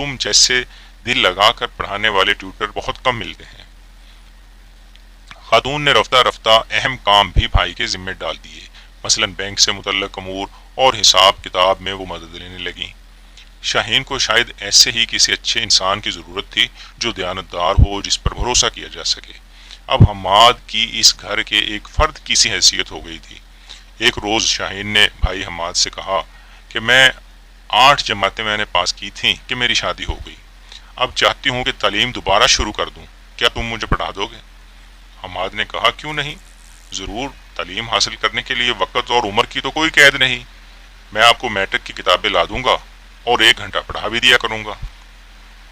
تم جیسے دل لگا کر پڑھانے والے ٹیوٹر بہت کم ملتے ہیں۔ خاتون نے رفتہ رفتہ اہم کام بھی بھائی کے ذمہ ڈال دیے، مثلا بینک سے متعلق امور اور حساب کتاب میں وہ مدد لینے لگیں۔ شاہین کو شاید ایسے ہی کسی اچھے انسان کی ضرورت تھی جو دیانتدار ہو، جس پر بھروسہ کیا جا سکے۔ اب حماد کی اس گھر کے ایک فرد کی سی حیثیت ہو گئی تھی۔ ایک روز شاہین نے بھائی حماد سے کہا کہ میں 8 جماعتیں میں نے پاس کی تھیں کہ میری شادی ہو گئی، اب چاہتی ہوں کہ تعلیم دوبارہ شروع کر دوں، کیا تم مجھے پڑھا دو گے؟ حماد نے کہا کیوں نہیں، ضرور، تعلیم حاصل کرنے کے لیے وقت اور عمر کی تو کوئی قید نہیں، میں آپ کو میٹرک کی کتابیں لا دوں گا اور 1 گھنٹہ پڑھا بھی دیا کروں گا۔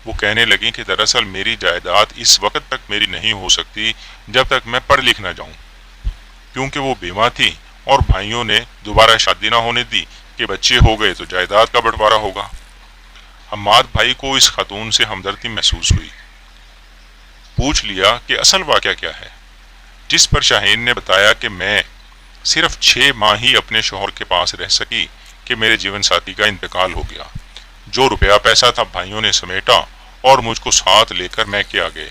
وہ کہنے لگیں کہ دراصل میری جائیداد اس وقت تک میری نہیں ہو سکتی جب تک میں پڑھ لکھ نہ جاؤں، کیونکہ وہ بیوہ تھی اور بھائیوں نے دوبارہ شادی نہ ہونے دی کہ بچے ہو گئے تو جائیداد کا بٹوارا ہوگا۔ حماد بھائی کو اس خاتون سے ہمدردی محسوس ہوئی، پوچھ لیا کہ اصل واقعہ کیا ہے، جس پر شاہین نے بتایا کہ میں صرف 6 ماہ ہی اپنے شوہر کے پاس رہ سکی کہ میرے جیون ساتھی کا انتقال ہو گیا۔ جو روپیہ پیسہ تھا بھائیوں نے سمیٹا اور مجھ کو ساتھ لے کر میں کے آ گئے۔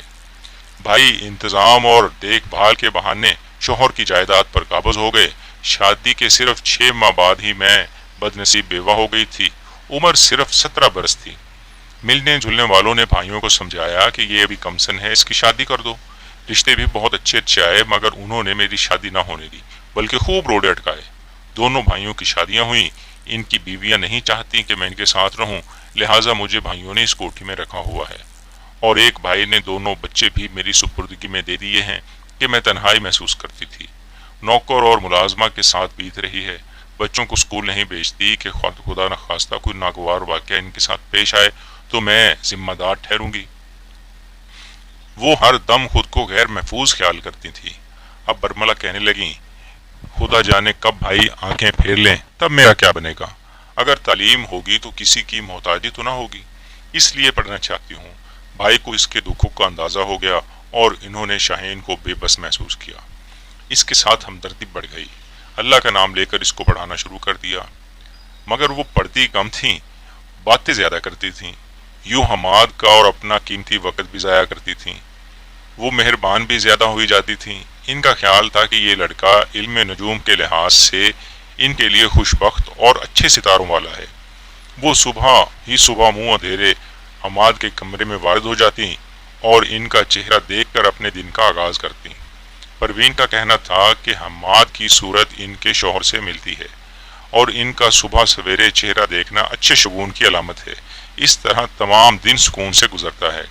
بھائی انتظام اور دیکھ بھال کے بہانے شوہر کی جائیداد پر قابض ہو گئے۔ شادی کے صرف 6 ماہ بعد ہی میں بدنصیب بیوہ ہو گئی تھی، عمر صرف 17 برس تھی۔ ملنے جلنے والوں نے بھائیوں کو سمجھایا کہ یہ ابھی کم سن ہے، اس کی شادی کر دو۔ رشتے بھی بہت اچھے اچھے آئے، مگر انہوں نے میری شادی نہ ہونے دی، بلکہ خوب روڑے اٹکائے۔ دونوں بھائیوں کی شادیاں ہوئیں، ان کی بیویاں نہیں چاہتی کہ میں ان کے ساتھ رہوں، لہٰذا مجھے بھائیوں نے اس کوٹھی میں رکھا ہوا ہے، اور ایک بھائی نے دونوں بچے بھی میری سپردگی میں دے دیے ہیں کہ میں تنہائی محسوس کرتی تھی۔ نوکر اور ملازمہ کے ساتھ بیت رہی ہے، بچوں کو اسکول نہیں بھیجتی کہ خدا نخواستہ کوئی ناگوار واقعہ ان کے ساتھ پیش آئے تو میں ذمہ دار ٹھہروں گی۔ وہ ہر دم خود کو غیر محفوظ خیال کرتی تھی۔ اب برملہ کہنے لگیں، خدا جانے کب بھائی آنکھیں پھیر لیں تب میرا کیا بنے گا، اگر تعلیم ہوگی تو کسی کی محتاجی تو نہ ہوگی، اس لیے پڑھنا چاہتی ہوں۔ بھائی کو اس کے دکھوں کا اندازہ ہو گیا اور انہوں نے شاہین کو بے بس محسوس کیا۔ اس کے ساتھ ہمدردی بڑھ گئی، اللہ کا نام لے کر اس کو پڑھانا شروع کر دیا، مگر وہ پڑھتی کم تھیں، باتیں زیادہ کرتی تھیں، یوں حماد کا اور اپنا قیمتی وقت بھی ضائع کرتی تھیں۔ وہ مہربان بھی زیادہ ہوئی جاتی تھیں۔ ان کا خیال تھا کہ یہ لڑکا علم نجوم کے لحاظ سے ان کے لیے خوش بخت اور اچھے ستاروں والا ہے۔ وہ صبح منہ اندھیرے حماد کے کمرے میں وارد ہو جاتی اور ان کا چہرہ دیکھ کر اپنے دن کا آغاز کرتی۔ پروین کا کہنا تھا کہ حماد کی صورت ان کے شوہر سے ملتی ہے اور ان کا صبح سویرے چہرہ دیکھنا اچھے شگون کی علامت ہے۔ اس طرح تمام دن سکون سے گزرتا ہے۔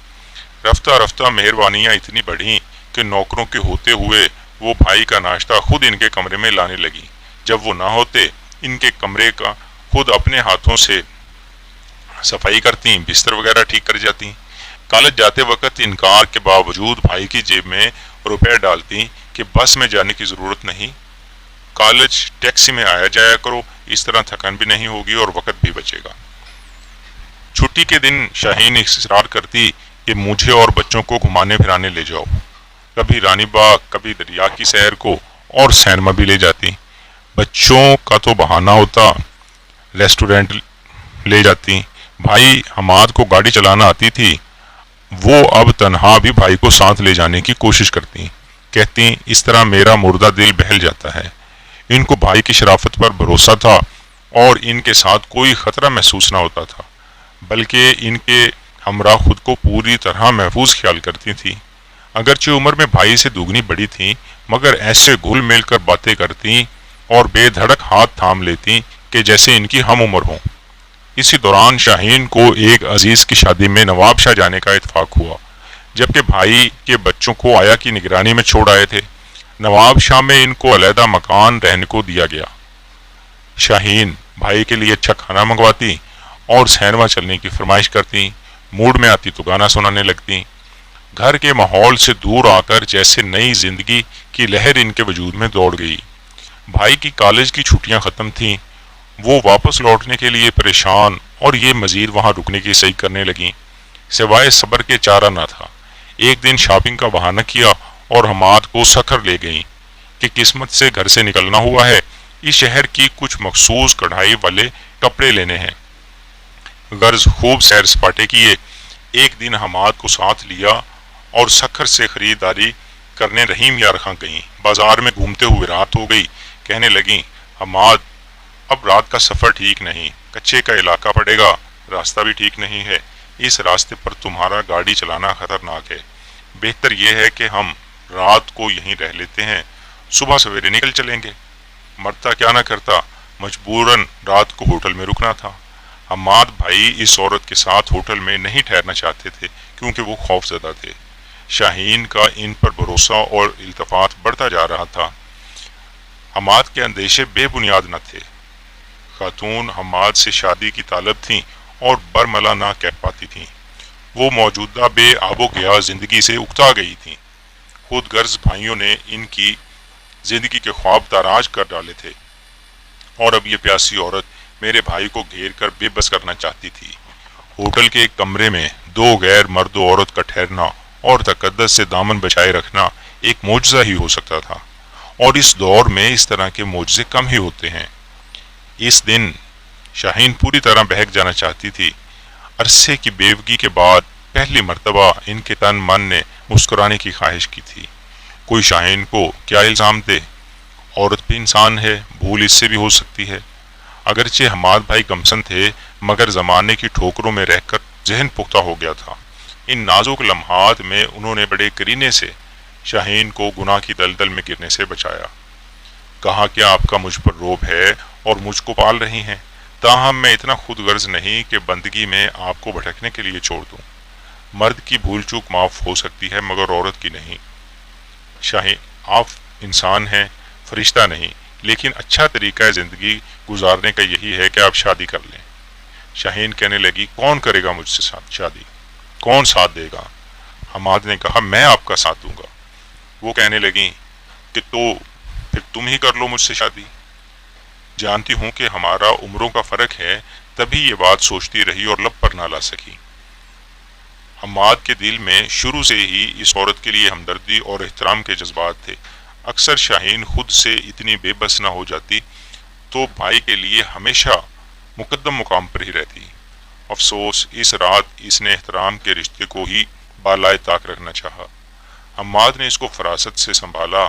رفتہ رفتہ مہربانیاں اتنی بڑھیں کہ نوکروں کے ہوتے ہوئے وہ بھائی کا ناشتہ خود ان کے کمرے میں لانے لگی۔ جب وہ نہ ہوتے، ان کے کمرے کا خود اپنے ہاتھوں سے صفائی کرتی، بستر وغیرہ ٹھیک کر جاتی۔ کالج جاتے وقت انکار کے باوجود بھائی کی جیب میں روپے ڈالتی کہ بس میں جانے کی ضرورت نہیں، کالج ٹیکسی میں آیا جایا کرو، اس طرح تھکن بھی نہیں ہوگی اور وقت بھی بچے گا۔ چھٹی کے دن شاہین اصرار کرتی کہ مجھے اور بچوں کو گھمانے پھرانے لے جاؤ، کبھی رانی باغ، کبھی دریا کی سیر کو، اور سینما بھی لے جاتی۔ بچوں کا تو بہانہ ہوتا، ریسٹورنٹ لے جاتی۔ بھائی حماد کو گاڑی چلانا آتی تھی، وہ اب تنہا بھی بھائی کو ساتھ لے جانے کی کوشش کرتی، کہتی اس طرح میرا مردہ دل بہل جاتا ہے۔ ان کو بھائی کی شرافت پر بھروسہ تھا اور ان کے ساتھ کوئی خطرہ محسوس نہ ہوتا تھا، بلکہ ان کے ہمراہ خود کو پوری طرح محفوظ خیال کرتی تھی۔ اگرچہ عمر میں بھائی سے دوگنی بڑی تھیں، مگر ایسے گھل مل کر باتیں کرتی اور بے دھڑک ہاتھ تھام لیتی کہ جیسے ان کی ہم عمر ہوں۔ اسی دوران شاہین کو ایک عزیز کی شادی میں نواب شاہ جانے کا اتفاق ہوا، جبکہ بھائی کے بچوں کو آیا کی نگرانی میں چھوڑ آئے تھے۔ نواب شاہ میں ان کو علیحدہ مکان رہنے کو دیا گیا۔ شاہین بھائی کے لیے اچھا کھانا منگواتی اور سینما چلنے کی فرمائش کرتی، موڈ میں آتی تو گانا سنانے لگتی۔ گھر کے ماحول سے دور آ کر جیسے نئی زندگی کی لہر ان کے وجود میں دوڑ گئی۔ بھائی کی کالج کی چھٹیاں ختم تھیں، وہ واپس لوٹنے کے لیے پریشان اور یہ مزید وہاں رکنے کی صحیح کرنے لگیں۔ سوائے صبر کے چارہ نہ تھا۔ ایک دن شاپنگ کا بہانہ کیا اور حماد کو سکھر لے گئیں کہ قسمت سے گھر سے نکلنا ہوا ہے، اس شہر کی کچھ مخصوص کڑھائی والے کپڑے لینے ہیں۔ غرض خوب سیر سپاٹے کیے۔ ایک دن حماد کو ساتھ لیا اور سکھر سے خریداری کرنے رحیم یار خاں گئیں۔ بازار میں گھومتے ہوئے رات ہو گئی۔ کہنے لگیں، حماد اب رات کا سفر ٹھیک نہیں، کچے کا علاقہ پڑے گا، راستہ بھی ٹھیک نہیں ہے، اس راستے پر تمہارا گاڑی چلانا خطرناک ہے، بہتر یہ ہے کہ ہم رات کو یہیں رہ لیتے ہیں، صبح سویرے نکل چلیں گے۔ مرتا کیا نہ کرتا، مجبوراً رات کو ہوٹل میں رکنا تھا۔ حماد بھائی اس عورت کے ساتھ ہوٹل میں نہیں ٹھہرنا چاہتے تھے کیونکہ وہ خوف زدہ تھے۔ شاہین کا ان پر بھروسہ اور التفات بڑھتا جا رہا تھا۔ حماد کے اندیشے بے بنیاد نہ تھے۔ خاتون حماد سے شادی کی طالب تھیں اور برملا نہ کہہ پاتی تھیں۔ وہ موجودہ بے آب و گیا زندگی سے اکتا گئی تھیں۔ خود غرض بھائیوں نے ان کی زندگی کے خواب تاراج کر ڈالے تھے اور اب یہ پیاسی عورت میرے بھائی کو گھیر کر بے بس کرنا چاہتی تھی۔ ہوٹل کے ایک کمرے میں دو غیر مرد و عورت کا ٹھہرنا اور تقدس سے دامن بچائے رکھنا ایک معجزہ ہی ہو سکتا تھا، اور اس دور میں اس طرح کے معجزے کم ہی ہوتے ہیں۔ اس دن شاہین پوری طرح بہک جانا چاہتی تھی۔ عرصے کی بیوگی کے بعد پہلی مرتبہ ان کے تن من نے مسکرانے کی خواہش کی تھی۔ کوئی شاہین کو کیا الزام دے، عورت بھی انسان ہے، بھول اس سے بھی ہو سکتی ہے۔ اگرچہ حماد بھائی گمسن تھے مگر زمانے کی ٹھوکروں میں رہ کر ذہن پختہ ہو گیا تھا۔ ان نازک لمحات میں انہوں نے بڑے کرینے سے شاہین کو گناہ کی دلدل میں گرنے سے بچایا۔ کہا کہ آپ کا مجھ پر روب ہے اور مجھ کو پال رہی ہیں، تاہم میں اتنا خود غرض نہیں کہ بندگی میں آپ کو بھٹکنے کے لیے چھوڑ دوں۔ مرد کی بھول چوک معاف ہو سکتی ہے مگر عورت کی نہیں۔ شاہین، آپ انسان ہیں، فرشتہ نہیں، لیکن اچھا طریقہ زندگی گزارنے کا یہی ہے کہ آپ شادی کر لیں۔ شاہین کہنے لگی، کون کرے گا مجھ سے شادی، کون ساتھ دے گا؟ حماد نے کہا، میں آپ کا ساتھ دوں گا۔ وہ کہنے لگیں کہ تو پھر تم ہی کر لو مجھ سے شادی۔ جانتی ہوں کہ ہمارا عمروں کا فرق ہے، تبھی یہ بات سوچتی رہی اور لب پر نہ لا سکی۔ حماد کے دل میں شروع سے ہی اس عورت کے لیے ہمدردی اور احترام کے جذبات تھے۔ اکثر شاہین خود سے اتنی بے بس نہ ہو جاتی تو بھائی کے لیے ہمیشہ مقدم مقام پر ہی رہتی۔ افسوس اس رات اس نے احترام کے رشتے کو ہی بالائے طاق رکھنا چاہا۔ حماد نے اس کو فراست سے سنبھالا۔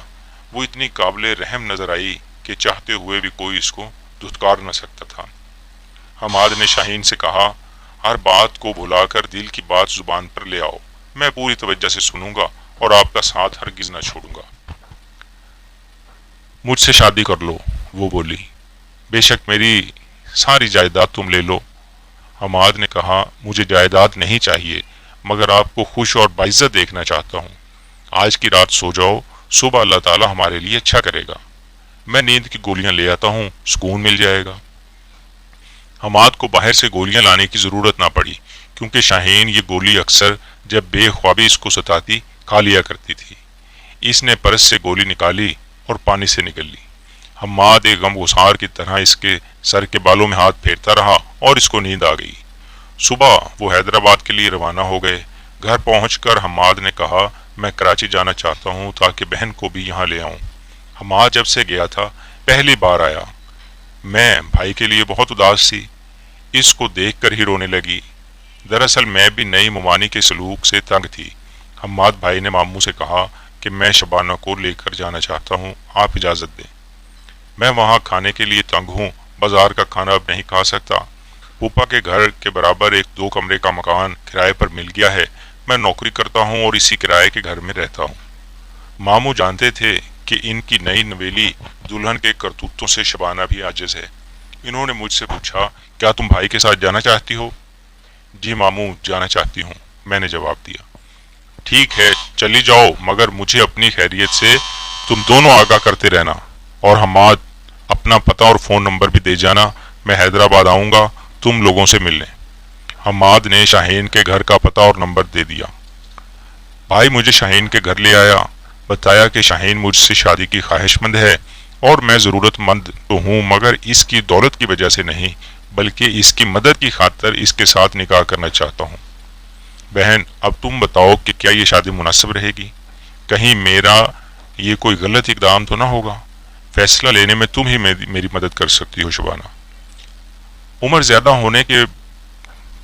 وہ اتنی قابل رحم نظر آئی کہ چاہتے ہوئے بھی کوئی اس کو دھتکار نہ سکتا تھا۔ حماد نے شاہین سے کہا، ہر بات کو بھلا کر دل کی بات زبان پر لے آؤ، میں پوری توجہ سے سنوں گا اور آپ کا ساتھ ہرگز نہ چھوڑوں گا۔ مجھ سے شادی کر لو، وہ بولی، بے شک میری ساری جائیداد تم لے لو۔ حماد نے کہا، مجھے جائیداد نہیں چاہیے مگر آپ کو خوش اور باعزت دیکھنا چاہتا ہوں۔ آج کی رات سو جاؤ، صبح اللہ تعالی ہمارے لیے اچھا کرے گا۔ میں نیند کی گولیاں لے آتا ہوں، سکون مل جائے گا۔ حماد کو باہر سے گولیاں لانے کی ضرورت نہ پڑی کیونکہ شاہین یہ گولی اکثر جب بے خوابی اس کو ستاتی کھا لیا کرتی تھی۔ اس نے پرس سے گولی نکالی اور پانی سے نکل لی۔ حماد ایک غم گسار کی طرح اس کے سر کے بالوں میں ہاتھ پھیرتا رہا اور اس کو نیند آ گئی۔ صبح وہ حیدرآباد کے لیے روانہ ہو گئے۔ گھر پہنچ کر حماد نے کہا، میں کراچی جانا چاہتا ہوں تاکہ بہن کو بھی یہاں لے آؤں۔ حماد جب سے گیا تھا پہلی بار آیا۔ میں بھائی کے لیے بہت اداس تھی، اس کو دیکھ کر ہی رونے لگی۔ دراصل میں بھی نئی ممانی کے سلوک سے تنگ تھی۔ حماد بھائی نے ماموں سے کہا کہ میں شبانہ کو لے کر جانا چاہتا ہوں، آپ اجازت دیں۔ میں وہاں کھانے کے لیے تنگ ہوں، بازار کا کھانا اب نہیں کھا سکتا۔ پھوپھا کے گھر کے برابر ایک 2 کمرے کا مکان کرائے پر مل گیا ہے، میں نوکری کرتا ہوں اور اسی کرائے کے گھر میں رہتا ہوں۔ ماموں جانتے تھے کہ ان کی نئی نویلی دلہن کے کرتوتوں سے شبانہ بھی عاجز ہے۔ انہوں نے مجھ سے پوچھا، کیا تم بھائی کے ساتھ جانا چاہتی ہو؟ جی ماموں، جانا چاہتی ہوں، میں نے جواب دیا۔ ٹھیک ہے، چلی جاؤ مگر مجھے اپنی خیریت سے تم دونوں آگاہ کرتے رہنا، اور حماد اپنا پتہ اور فون نمبر بھی دے جانا، میں حیدرآباد آؤں گا تم لوگوں سے ملنے۔ حماد نے شاہین کے گھر کا پتہ اور نمبر دے دیا۔ بھائی مجھے شاہین کے گھر لے آیا، بتایا کہ شاہین مجھ سے شادی کی خواہش مند ہے اور میں ضرورت مند تو ہوں مگر اس کی دولت کی وجہ سے نہیں بلکہ اس کی مدد کی خاطر اس کے ساتھ نکاح کرنا چاہتا ہوں۔ بہن اب تم بتاؤ کہ کیا یہ شادی مناسب رہے گی؟ کہیں میرا یہ کوئی غلط اقدام تو نہ ہوگا؟ فیصلہ لینے میں تم ہی میری مدد کر سکتی ہو شبانہ۔ عمر زیادہ ہونے کے